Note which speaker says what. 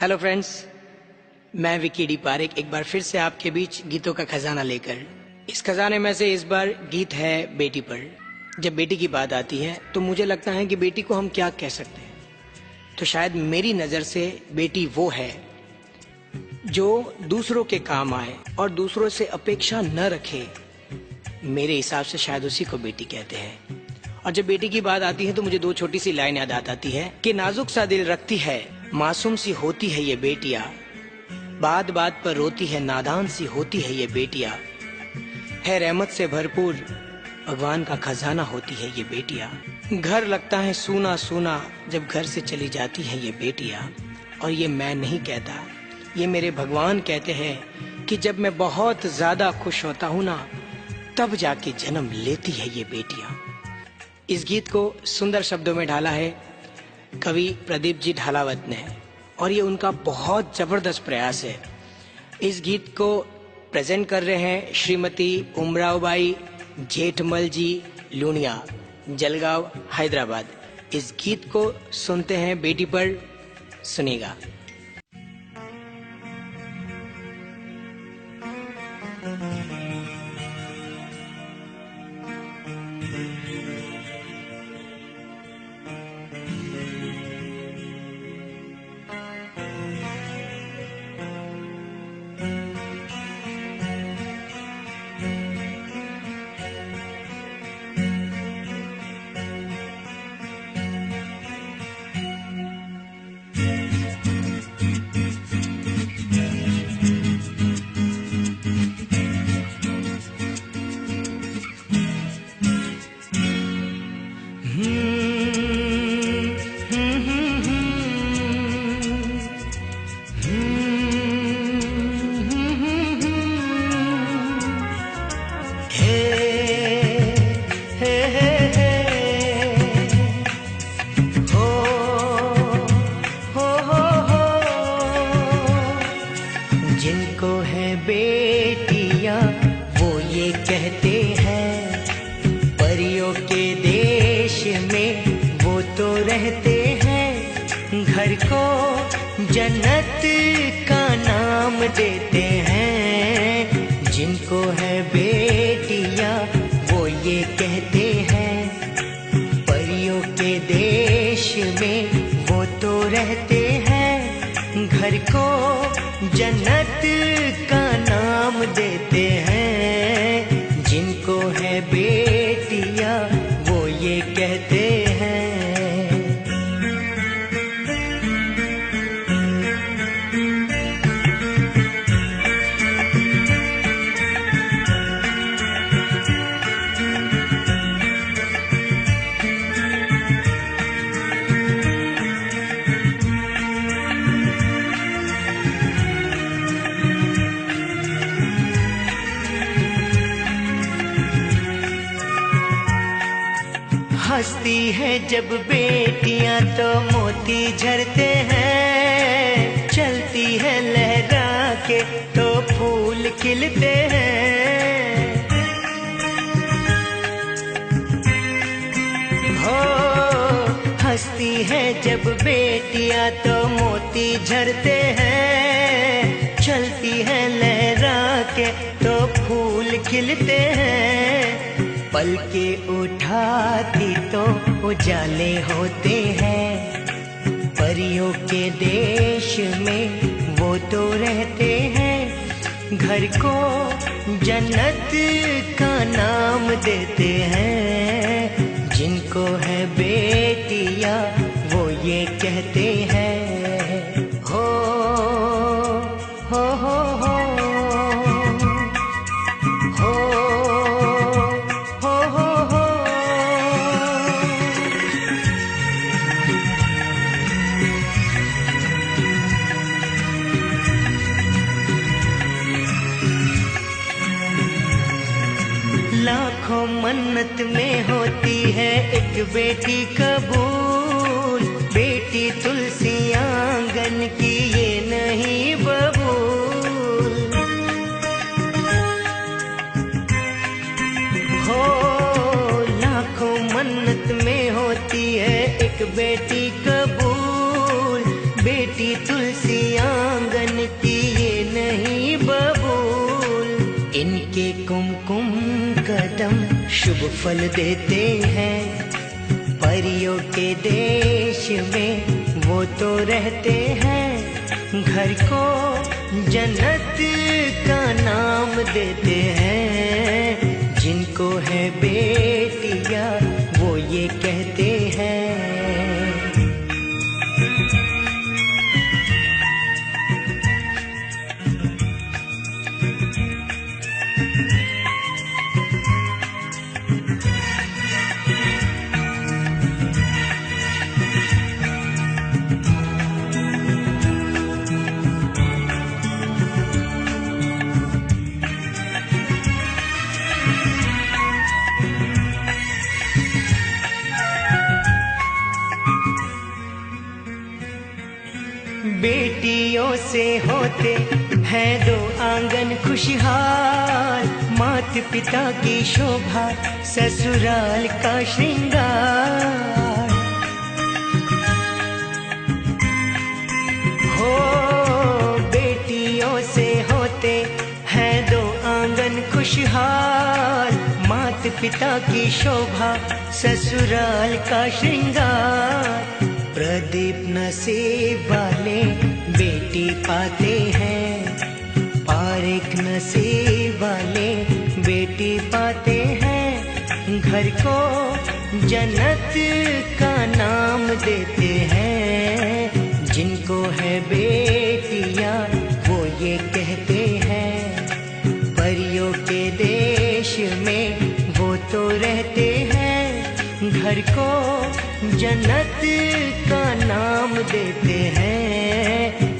Speaker 1: Hello friends, मैं Vicky D Parekh एक बार फिर से आपके बीच गीतों का खजाना लेकर। इस खजाने में से इस बार गीत है बेटी पर। जब बेटी की बात आती है तो मुझे लगता है कि बेटी को हम क्या कह सकते हैं। तो शायद मेरी नज़र से बेटी वो है जो दूसरों के काम आए और दूसरों से अपेक्षा न रखे। मेरे हिसाब से शायद उसी को बेटी कहते हैं। और जब बेटी की बात आती है तो मुझे दो छोटी सी लाइन याद आती है कि नाजुक सा दिल रखती है, मासूम सी होती है ये बेटियां, बात बात पर रोती है, नादान सी होती है ये बेटियां, है रहमत से भरपूर भगवान का खजाना होती है ये बेटियां। घर लगता है सूना सूना जब घर से चली जाती है ये बेटियां। और ये मैं नहीं कहता, ये मेरे भगवान कहते हैं कि जब मैं बहुत ज्यादा खुश होता हूँ ना, तब जाके जन्म लेती है ये बेटियां। इस गीत को सुंदर शब्दों में ढाला है कवि प्रदीप जी ढालावत ने, और ये उनका बहुत जबरदस्त प्रयास है। इस गीत को प्रेजेंट कर रहे हैं श्रीमती उमरावबाई जेठमल जी लूनिया, जलगांव, हैदराबाद। इस गीत को सुनते हैं बेटी पर, सुनिएगा।
Speaker 2: जिनको है बेटियां वो ये कहते हैं, परियों के देश में वो तो रहते हैं, घर को जन्नत का नाम देते हैं। जिनको है बेटियां वो ये कहते हैं, परियों के देश में वो तो रहते हैं, घर को जन्नत का नाम देते हैं। जिनको है बेटियां वो ये कहते हैं। हंसती है जब बेटियां तो मोती झरते हैं, चलती है लहरा के तो फूल खिलते हैं। हो हंसती है जब बेटियां तो मोती झरते हैं, चलती है लहरा के तो फूल खिलते हैं। पल के उठाती तो उजाले होते हैं, परियों के देश में वो तो रहते हैं, घर को जन्नत का नाम देते हैं। जिनको है बेटियां वो ये कहते हैं। हो हो हो हो लाखों मन्नत में होती है एक बेटी कबूल, बेटी तुलसी आंगन की ये नहीं बबूल। हो लाखों मन्नत में होती है एक बेटी कबूल, बेटी तुलसी तुलसी आंगन की ये नहीं बबूल। इनके कुमकुम कदम शुभ फल देते हैं, परियों के देश में वो तो रहते हैं। घर को जन्नत का नाम देते हैं, जिनको है बेटियां वो ये कहते हैं। बेटियों से होते हैं दो आंगन खुशहाल, मात पिता की शोभा ससुराल का श्रृंगार। हो बेटियों से होते हैं दो आंगन खुशहाल, मात पिता की शोभा ससुराल का श्रृंगार। प्रदीप नसीब वाले बेटी पाते हैं, पारेख नसीब वाले बेटी पाते हैं। घर को जन्नत का नाम देते हैं, जिनको है बेटियां वो ये कहते हैं। परियों के देश में वो तो रहते हैं, घर को जन्नत का नाम देते हैं।